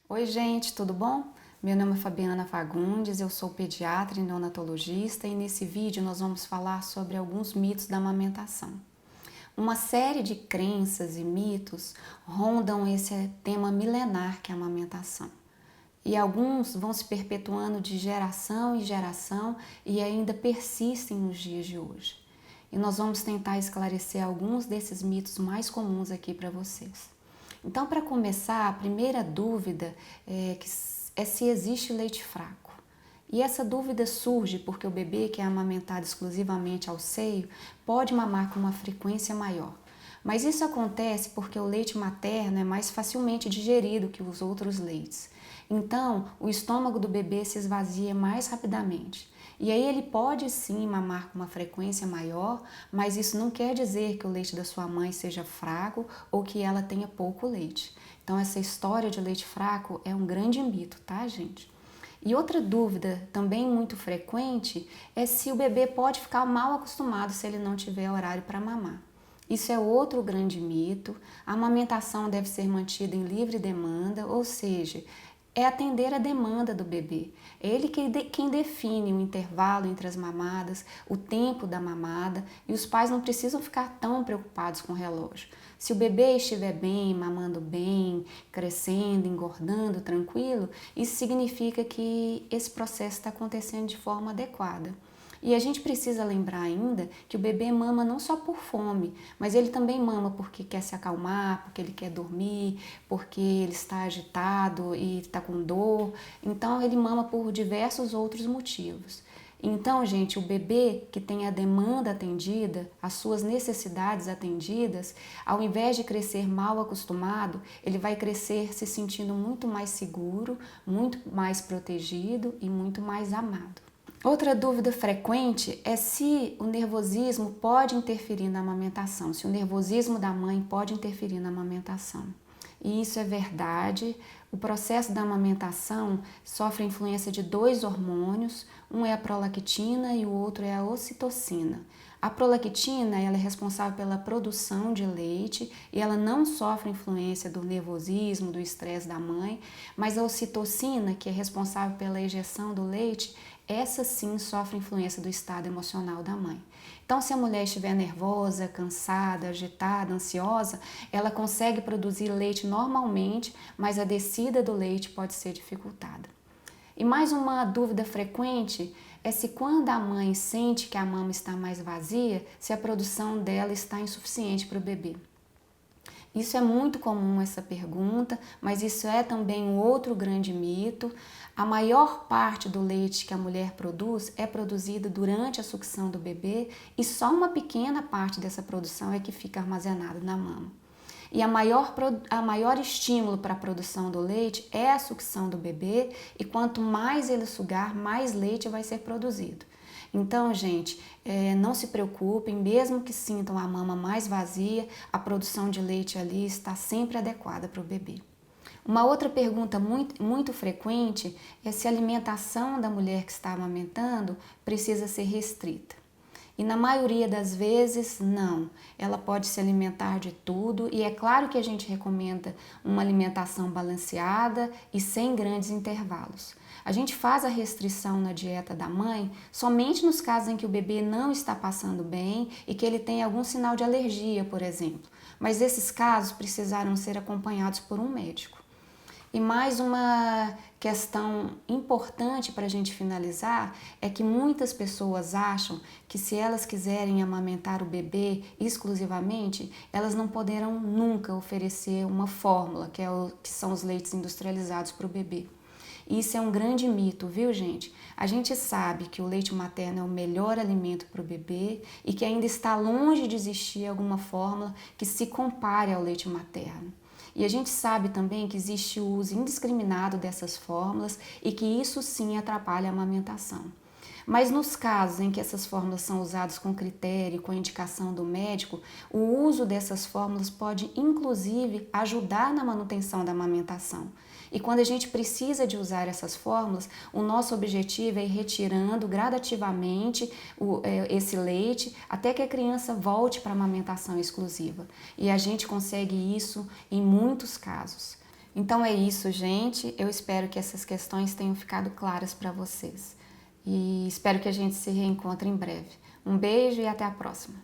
Oi, gente, tudo bom? Meu nome é Fabiana Fagundes, eu sou pediatra e neonatologista e nesse vídeo nós vamos falar sobre alguns mitos da amamentação. Uma série de crenças e mitos rondam esse tema milenar que é a amamentação. E alguns vão se perpetuando de geração em geração e ainda persistem nos dias de hoje. E nós vamos tentar esclarecer alguns desses mitos mais comuns aqui para vocês. Então, para começar, a primeira dúvida é se existe leite fraco. E essa dúvida surge porque o bebê que é amamentado exclusivamente ao seio pode mamar com uma frequência maior. Mas isso acontece porque o leite materno é mais facilmente digerido que os outros leites. Então, o estômago do bebê se esvazia mais rapidamente. E aí ele pode sim mamar com uma frequência maior, mas isso não quer dizer que o leite da sua mãe seja fraco ou que ela tenha pouco leite. Então essa história de leite fraco é um grande mito, tá, gente? E outra dúvida também muito frequente é se o bebê pode ficar mal acostumado se ele não tiver horário para mamar. Isso é outro grande mito. A amamentação deve ser mantida em livre demanda, ou seja, é atender a demanda do bebê. É ele quem define o intervalo entre as mamadas, o tempo da mamada, e os pais não precisam ficar tão preocupados com o relógio. Se o bebê estiver bem, mamando bem, crescendo, engordando, tranquilo, isso significa que esse processo está acontecendo de forma adequada. E a gente precisa lembrar ainda que o bebê mama não só por fome, mas ele também mama porque quer se acalmar, porque ele quer dormir, porque ele está agitado e está com dor. Então ele mama por diversos outros motivos. Então, gente, o bebê que tem a demanda atendida, as suas necessidades atendidas, ao invés de crescer mal acostumado, ele vai crescer se sentindo muito mais seguro, muito mais protegido e muito mais amado. Outra dúvida frequente é se o nervosismo pode interferir na amamentação, se o nervosismo da mãe pode interferir na amamentação. E isso é verdade. O processo da amamentação sofre a influência de dois hormônios, um é a prolactina e o outro é a ocitocina. A prolactina ela é responsável pela produção de leite e ela não sofre influência do nervosismo, do estresse da mãe, mas a ocitocina, que é responsável pela ejeção do leite, essa sim sofre influência do estado emocional da mãe. Então, se a mulher estiver nervosa, cansada, agitada, ansiosa, ela consegue produzir leite normalmente, mas a descida do leite pode ser dificultada. E mais uma dúvida frequente é se quando a mãe sente que a mama está mais vazia, se a produção dela está insuficiente para o bebê. Isso é muito comum, essa pergunta, mas isso é também um outro grande mito. A maior parte do leite que a mulher produz é produzida durante a sucção do bebê e só uma pequena parte dessa produção é que fica armazenada na mama. E a maior estímulo para a produção do leite é a sucção do bebê e quanto mais ele sugar, mais leite vai ser produzido. Então, gente, não se preocupem, mesmo que sintam a mama mais vazia, a produção de leite ali está sempre adequada para o bebê. Uma outra pergunta muito frequente é se a alimentação da mulher que está amamentando precisa ser restrita. E na maioria das vezes, não. Ela pode se alimentar de tudo e é claro que a gente recomenda uma alimentação balanceada e sem grandes intervalos. A gente faz a restrição na dieta da mãe somente nos casos em que o bebê não está passando bem e que ele tem algum sinal de alergia, por exemplo. Mas esses casos precisaram ser acompanhados por um médico. E mais uma questão importante para a gente finalizar é que muitas pessoas acham que se elas quiserem amamentar o bebê exclusivamente, elas não poderão nunca oferecer uma fórmula, que são os leites industrializados para o bebê. Isso é um grande mito, viu, gente? A gente sabe que o leite materno é o melhor alimento para o bebê e que ainda está longe de existir alguma fórmula que se compare ao leite materno. E a gente sabe também que existe o uso indiscriminado dessas fórmulas e que isso sim atrapalha a amamentação. Mas nos casos em que essas fórmulas são usadas com critério e com indicação do médico, o uso dessas fórmulas pode inclusive ajudar na manutenção da amamentação. E quando a gente precisa de usar essas fórmulas, o nosso objetivo é ir retirando gradativamente esse leite até que a criança volte para a amamentação exclusiva. E a gente consegue isso em muitos casos. Então é isso, gente. Eu espero que essas questões tenham ficado claras para vocês. E espero que a gente se reencontre em breve. Um beijo e até a próxima.